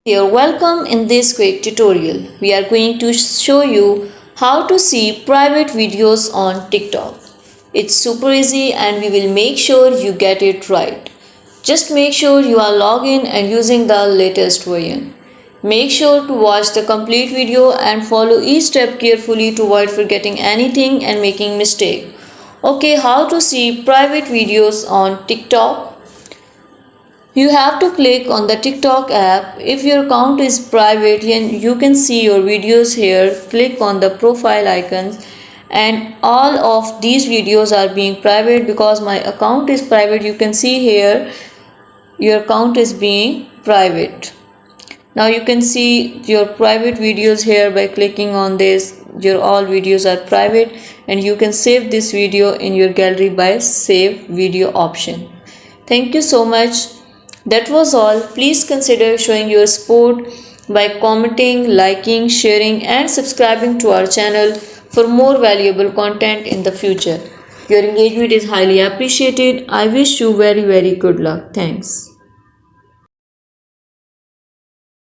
Here, welcome in this quick tutorial. We are going to show you how to see private videos on TikTok. It's super easy and we will make sure you get it right. Just make sure you are logged in and using the latest version. Make sure to watch the complete video and follow each step carefully to avoid forgetting anything and making mistake. Okay, how to see private videos on TikTok? You have to click on the TikTok app. If your account is private, you can see your videos here. Click on the profile icons and all of these videos are being private because my account is private. You can see here your account is being private. Now you can see your private videos here by clicking on this. Your all videos are private and you can save this video in your gallery by save video option. Thank you so much. That was all. Please consider showing your support by commenting, liking, sharing and subscribing to our channel for more valuable content in the future. Your engagement is highly appreciated. I wish you very good luck. Thanks.